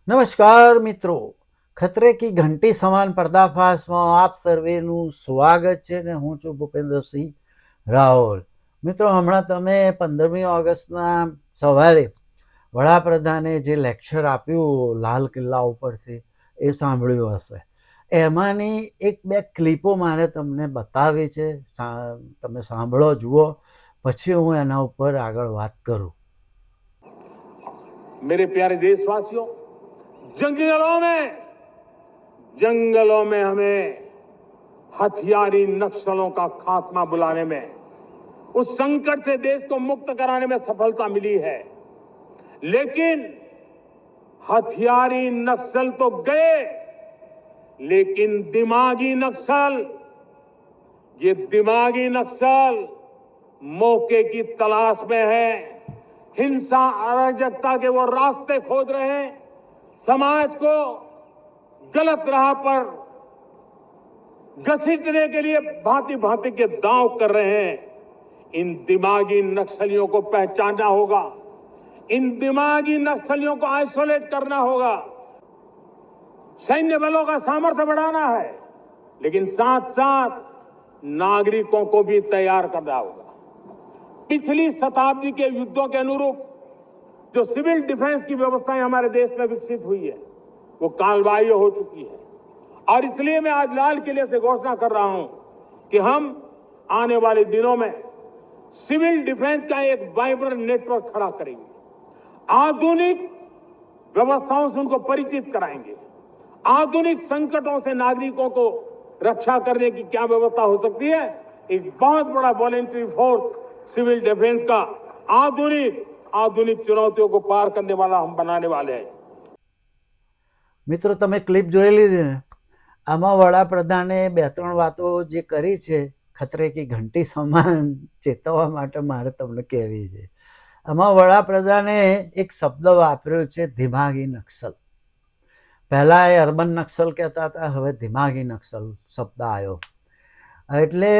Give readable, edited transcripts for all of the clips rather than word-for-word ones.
નમસ્કાર મિત્રો, ખતરે કી ઘંટી સમાન પર્દાફાશમાં આપ સર્વેનું સ્વાગત છે ને હું છું ભૂપેન્દ્રસિંહ રાવલ. મિત્રો, હમણાં તમે 15મી ઓગસ્ટના સવારે વડાપ્રધાને જે લેક્ચર આપ્યું લાલ કિલ્લા ઉપરથી એ સાંભળ્યું હશે. એમાંની એક બે ક્લિપો મારે તમને બતાવી છે, તમે સાંભળો, જુઓ, પછી હું એના ઉપર આગળ વાત કરું. मेरे प्यारे देशवासियों, जंगलों में हमें हथियारी नक्सलों का खात्मा बुलाने में, उस संकट से देश को मुक्त कराने में सफलता मिली है। लेकिन हथियारी नक्सल तो गए, लेकिन दिमागी नक्सल, ये दिमागी नक्सल मौके की तलाश में है, हिंसा अराजकता के वो रास्ते खोज रहे हैं, समाज को गलत राह पर घसीटने के लिए भांति भांति के दांव कर रहे हैं। इन दिमागी नक्सलियों को पहचानना होगा, इन दिमागी नक्सलियों को आइसोलेट करना होगा। सैन्य बलों का सामर्थ्य बढ़ाना है, लेकिन साथ साथ नागरिकों को भी तैयार करना होगा। पिछली शताब्दी के युद्धों के अनुरूप जो सिविल डिफेंस की व्यवस्थाएं हमारे देश में विकसित हुई है, वो कालबाह्य हो चुकी है। और इसलिए मैं आज लाल किले से घोषणा कर रहा हूं कि हम आने वाले दिनों में सिविल डिफेंस का एक वाइब्रेंट नेटवर्क खड़ा करेंगे, आधुनिक व्यवस्थाओं से उनको परिचित कराएंगे, आधुनिक संकटों से नागरिकों को रक्षा करने की क्या व्यवस्था हो सकती है, एक बहुत बड़ा वॉलेंटरी फोर्स सिविल डिफेंस का आधुनिक चुनौतियों को पार करने वाला हम बनाने वाले हैं। મિત્રો, તમે ક્લિપ જોઈ લીધી ને? આમાં વડાપ્રધાને બે ત્રણ વાતો જે કરી છે ખતરે કી ઘંટી સમાન ચેતવવા માટે મારે તમને કહેવી છે. આમાં વડાપ્રધાને એક શબ્દ વાપર્યો છે, દિમાગી નક્સલ. પહેલા એ અર્બન નક્સલ કહેતા હતા, હવે દિમાગી નક્સલ શબ્દ આવ્યો. એટલે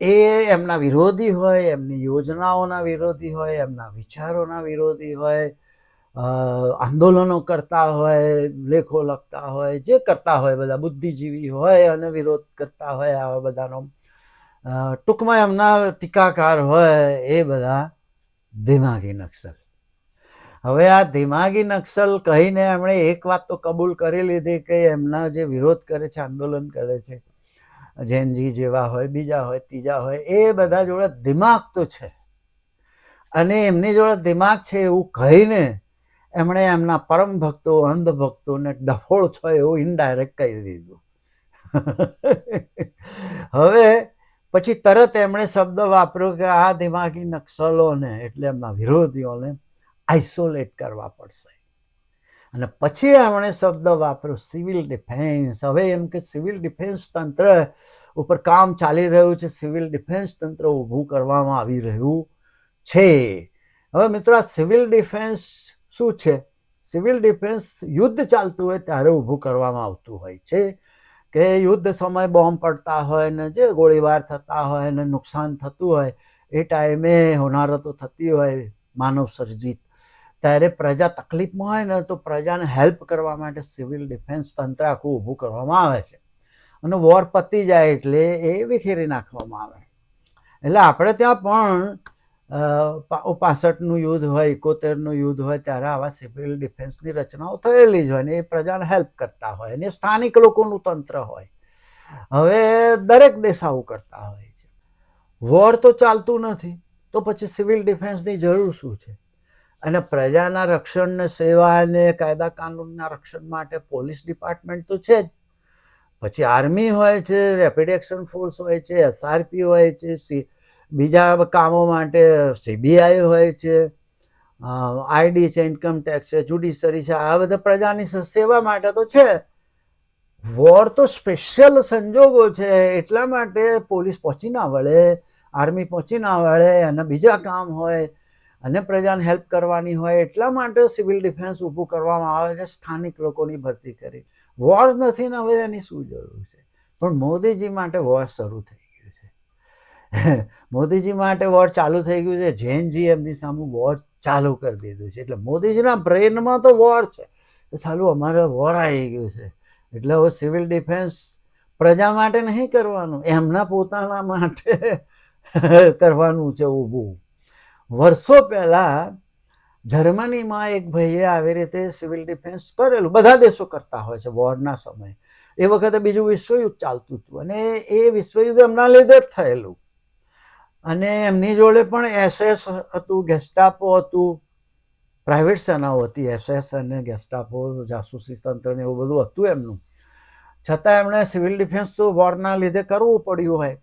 એ એમના વિરોધી હોય, એમની યોજનાઓના વિરોધી હોય, એમના વિચારોના વિરોધી હોય, આંદોલનો કરતા હોય, લેખો લખતા હોય, જે કરતા હોય, બધા બુદ્ધિજીવી હોય અને વિરોધ કરતા હોય, આવા બધાનો ટૂંકમાં એમના ટીકાકાર હોય, એ બધા દિમાગી નક્સલ. હવે આ દિમાગી નક્સલ કહીને એમણે એક વાત તો કબૂલ કરી લીધી કે એમના જે વિરોધ કરે છે, આંદોલન કરે છે, જૈનજી જેવા હોય, બીજા હોય, ત્રીજા હોય, એ બધા જોડે દિમાગ તો છે, અને એમની જોડે દિમાગ છે એવું કહીને એમણે એમના પરમ ભક્તો, અંધભક્તોને ડફોળ છો એવું ઇનડાયરેક્ટ કહી દીધું. હવે પછી તરત એમણે શબ્દ વાપર્યો કે આ દિમાગી નક્સલોને, એટલે એમના વિરોધીઓને આઇસોલેટ કરવા પડશે. અને પછી એમણે શબ્દ વાપર્યો સિવિલ ડિફેન્સ. હવે એમ કે સિવિલ ડિફેન્સ તંત્ર ઉપર કામ ચાલી રહ્યું છે, સિવિલ ડિફેન્સ તંત્ર ઊભું કરવામાં આવી રહ્યું છે. હવે મિત્રો, આ સિવિલ ડિફેન્સ શું છે? સિવિલ ડિફેન્સ યુદ્ધ ચાલતું હોય ત્યારે ઊભું કરવામાં આવતું હોય છે, કે યુદ્ધ સમય બોમ્બ પડતા હોય ને જે ગોળીબાર થતા હોય ને નુકસાન થતું હોય, એ ટાઈમે હોનારતો થતી હોય માનવ સર્જિત, ત્યારે પ્રજા તકલીફમાં હોય ને તો પ્રજાને હેલ્પ કરવા માટે સિવિલ ડિફેન્સ તંત્ર આખું ઊભું કરવામાં આવે છે. અને વોર પતી જાય એટલે એ વિખેરી નાખવામાં આવે. એટલે આપણે ત્યાં પણ 65નું યુદ્ધ હોય, 71નું યુદ્ધ હોય, ત્યારે આવા સિવિલ ડિફેન્સની રચનાઓ થયેલી જ હોય ને એ પ્રજાને હેલ્પ કરતા હોય, અને સ્થાનિક લોકોનું તંત્ર હોય. હવે દરેક દેશ આવું કરતા હોય છે. વોર તો ચાલતું નથી તો પછી સિવિલ ડિફેન્સની જરૂર શું છે? અને પ્રજાના રક્ષણ ને સેવા અને કાયદા કાનૂનના રક્ષણ માટે પોલીસ ડિપાર્ટમેન્ટ તો છે જ, પછી આર્મી હોય છે, રેપિડ એક્શન ફોર્સ હોય છે, SRP હોય છે, બીજા કામો માટે CBI હોય છે, ID છે, ઇન્કમ ટેક્સ છે, જ્યુડિશરી છે, આ બધા પ્રજાની સેવા માટે તો છે. વોર તો સ્પેશિયલ સંજોગો છે, એટલા માટે પોલીસ પહોંચી ના વળે, આર્મી પહોંચી ના વળે, અને બીજા કામ હોય અને પ્રજાને હેલ્પ કરવાની હોય, એટલા માટે સિવિલ ડિફેન્સ ઊભું કરવામાં આવે છે, સ્થાનિક લોકોની ભરતી કરી. વોર નથી ને હવે એની શું જરૂર છે? પણ મોદીજી માટે વોર શરૂ થઈ ગયું છે. મોદીજી માટે વોર ચાલુ થઈ ગયું છે. જૈનજી એમની સામે વોર ચાલુ કરી દીધું છે. એટલે મોદીજીના બ્રેનમાં તો વોર છે. કે સાલું અમારે વોર આવી ગયું છે એટલે હવે સિવિલ ડિફેન્સ પ્રજા માટે નહીં કરવાનું, એમના પોતાના માટે કરવાનું છે ઊભું. વર્ષો પહેલાં જર્મનીમાં એક ભાઈએ આવી રીતે સિવિલ ડિફેન્સ કરેલું, બધા દેશો કરતા હોય છે વોરના સમયે. એ વખતે બીજું વિશ્વયુદ્ધ ચાલતું હતું અને એ વિશ્વયુદ્ધ એમના લીધે જ થયેલું. અને એમની જોડે પણ SS હતું, ગેસ્ટાપો હતું, પ્રાઇવેટ સેનાઓ હતી, SS અને ગેસ્ટાપો, જાસૂસી તંત્ર ને એવું બધું હતું એમનું. છતાં એમણે સિવિલ ડિફેન્સ તો વોરના લીધે કરવું પડ્યું હોય.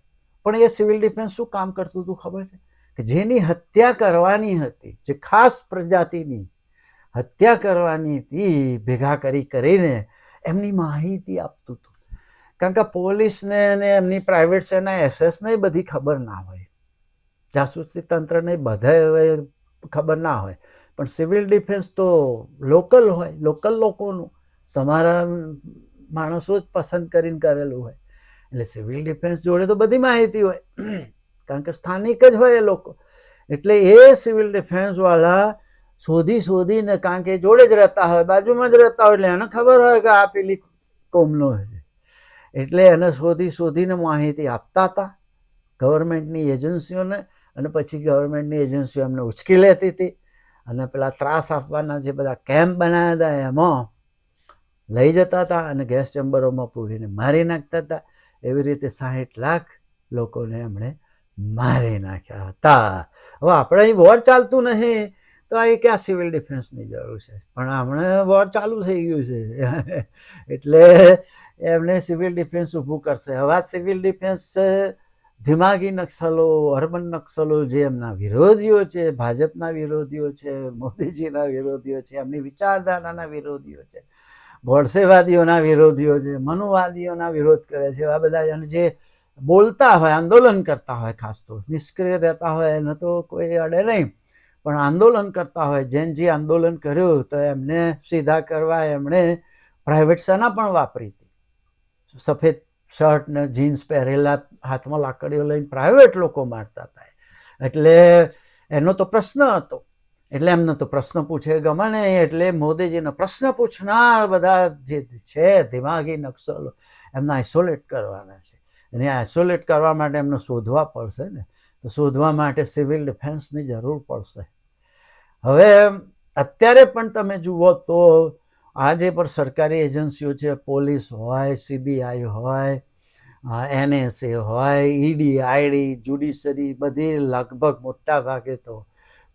પણ એ સિવિલ ડિફેન્સ શું કામ કરતું હતું ખબર છે? કે જેની હત્યા કરવાની હતી, જે ખાસ પ્રજાતિની હત્યા કરવાની હતી, ભેગા કરીને એમની માહિતી આપતું હતું. કારણ કે પોલીસને અને એમની પ્રાઇવેટ સેના SS ને બધી ખબર ના હોય, જાસૂસી તંત્રને બધા ખબર ના હોય, પણ સિવિલ ડિફેન્સ તો લોકલ હોય, લોકલ લોકોનું, તમારા માણસો જ પસંદ કરીને કરેલું હોય. એટલે સિવિલ ડિફેન્સ જોડે તો બધી માહિતી હોય, કારણ કે સ્થાનિક જ હોય એ લોકો. એટલે એ સિવિલ ડિફેન્સવાળા શોધીને, કારણ કે જોડે જ રહેતા હોય, બાજુમાં જ રહેતા હોય, એટલે એને ખબર હોય કે આ પેલી કોમનો છે, એટલે એને શોધીને માહિતી આપતા હતા ગવર્મેન્ટની એજન્સીઓને. અને પછી ગવર્મેન્ટની એજન્સીઓ એમને ઉચકી લેતી હતી અને પેલા ત્રાસ આપવાના જે બધા કેમ્પ બનાવ્યા હતા એમાં લઈ જતા હતા અને ગેસ ચેમ્બરોમાં પૂરીને મારી નાખતા હતા. એવી રીતે 60 લાખ લોકોને એમણે મારી નાખ્યા હતા. હવે આપણે અહીં વોર ચાલતું નહીં તો આ ક્યાં સિવિલ ડિફેન્સની જરૂર છે, પણ હમણાં વોર ચાલુ થઈ ગયું છે એટલે એમણે સિવિલ ડિફેન્સ ઊભું કરશે. હવે આ સિવિલ ડિફેન્સ દિમાગી નક્સલો, અર્બન નક્સલો જે એમના વિરોધીઓ છે, ભાજપના વિરોધીઓ છે, મોદીજીના વિરોધીઓ છે, એમની વિચારધારાના વિરોધીઓ છે, ગોડસેવાદીઓના વિરોધીઓ છે, મનુવાદીઓના વિરોધ કરે છે, આ બધા જે બોલતા હોય, આંદોલન કરતા હોય, ખાસ તો નિષ્ક્રિય રહેતા હોય એને તો કોઈ અડે નહીં, પણ આંદોલન કરતા હોય, જેનજી આંદોલન કર્યું તો એમને સીધા કરવા એમણે પ્રાઇવેટ સેના પણ વાપરી હતી. સફેદ શર્ટ ને જીન્સ પહેરેલા, હાથમાં લાકડીઓ લઈને પ્રાઇવેટ લોકો મારતા હતા. એટલે એનો તો પ્રશ્ન હતો, એટલે એમને તો પ્રશ્ન પૂછે ગમે નહીં, એટલે મોદીજીનો પ્રશ્ન પૂછનાર બધા જે છે દિમાગી નક્સલો, એમને આઇસોલેટ કરવાના છે. અને આઇસોલેટ કરવા માટે એમને શોધવા પડશે ને, તો શોધવા માટે સિવિલ ડિફેન્સની જરૂર પડશે. હવે અત્યારે પણ તમે જુઓ તો આજે પણ સરકારી એજન્સીઓ છે, પોલીસ હોય, CBI હોય, NSA હોય, ED, ID, જ્યુડિશરી, બધી લગભગ મોટા ભાગે તો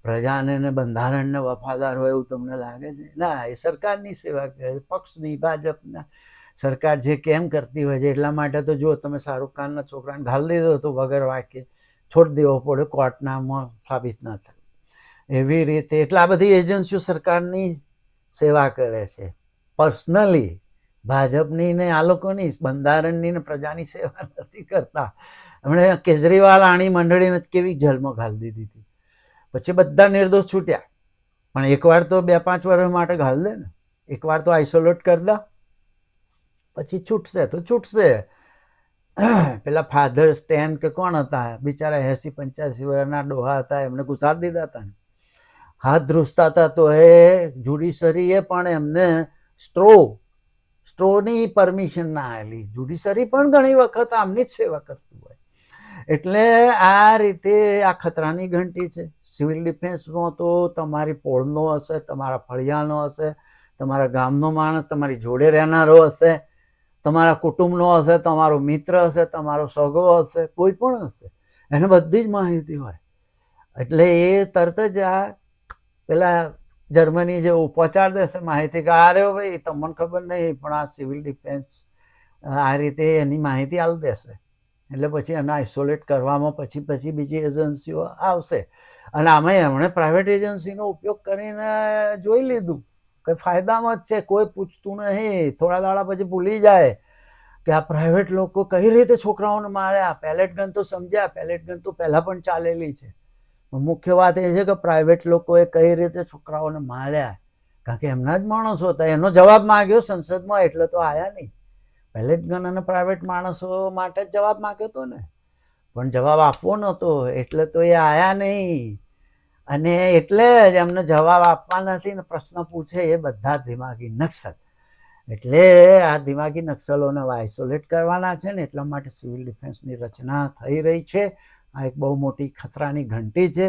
પ્રજાને ને બંધારણને વફાદાર હોય એવું તમને લાગે છે? ના, એ સરકારની સેવા કરે છે, પક્ષની, ભાજપના. સરકાર જે કેમ કરતી હોય છે એટલા માટે તો જો તમે શાહરૂખ ખાનના છોકરાને ઘાલી દીધો તો વગર વાક્ય છોડી દેવો પડે, કોર્ટનામાં સાબિત ના થાય. એવી રીતે એટલે આ બધી એજન્સીઓ સરકારની સેવા કરે છે. પર્સનલી ભાજપની ને આ લોકોની, બંધારણની ને પ્રજાની સેવા નથી કરતા. એમણે કેજરીવાલ આણી મંડળીને કેવી જેલમાં ઘાલી દીધી હતી, પછી બધા નિર્દોષ છૂટ્યા. પણ એકવાર તો 2-5 વર્ષ માટે ઘાલી દે ને, એકવાર તો આઇસોલેટ કરી દે, પછી છૂટશે તો છૂટશે. પેલા ફાધર સ્ટેન કે કોણ હતા બિચારા, 80-85 વર્ષના ડોહા હતા, એમને ગુસાડી દીધા હતા. હાથ ધ્રુસતા હતા તો એ જ્યુડિશરીએ પણ એમને સ્ટ્રોની પરમિશન ના આવેલી. જ્યુડિશરી પણ ઘણી વખત આમની જ સેવા કરતું હોય. એટલે આ રીતે આ ખતરાની ઘંટી છે. સિવિલ ડિફેન્સમાં તો તમારી પોળનો હશે, તમારા ફળિયાનો હશે, તમારા ગામનો માણસ, તમારી જોડે રહેનારો હશે, તમારા કુટુંબનો હશે, તમારો મિત્ર હશે, તમારો સગો હશે, કોઈ પણ હશે, એને બધી જ માહિતી હોય. એટલે એ તરત જ આ પેલા જર્મની જેવું પહોંચાડી દેશે માહિતી કે અરે ભાઈ તમને ખબર નહીં પણ આ સિવિલ ડિફેન્સ આ રીતે એની માહિતી આપી દેશે. એટલે પછી એને આઇસોલેટ કરવામાં પછી બીજી એજન્સીઓ આવશે. અને આમાં એમણે પ્રાઇવેટ એજન્સીનો ઉપયોગ કરીને જોઈ લીધું કે ફાયદામાં જ છે, કોઈ પૂછતું નહીં. થોડા દાડા પછી ભૂલી જાય કે આ પ્રાઇવેટ લોકો કઈ રીતે છોકરાઓને માર્યા. પેલેટ ગન તો સમજ્યા, પેલેટ ગન તો પહેલાં પણ ચાલેલી છે. મુખ્ય વાત એ છે કે પ્રાઇવેટ લોકોએ કઈ રીતે છોકરાઓને માર્યા, કારણ કે એમના જ માણસો હતા. એનો જવાબ માંગ્યો સંસદમાં એટલે તો આયા નહીં. પેલેટ ગન અને પ્રાઇવેટ માણસો માટે જ જવાબ માંગ્યો હતો ને, પણ જવાબ આપવો નહોતો એટલે તો એ આયા નહીં. અને એટલે જ એમને જવાબ આપવા નથી ને પ્રશ્ન પૂછે એ બધા દિમાગી નક્સલ. એટલે આ દિમાગી નક્સલોને આઇસોલેટ કરવાના છે ને એટલા માટે સિવિલ ડિફેન્સની રચના થઈ રહી છે. આ એક બહુ મોટી ખતરાની ઘંટી છે.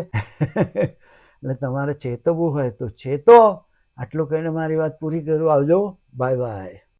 એટલે તમારે ચેતવવું હોય તો ચેતો. આટલું કહીને મારી વાત પૂરી કરું. આવજો. Bye bye.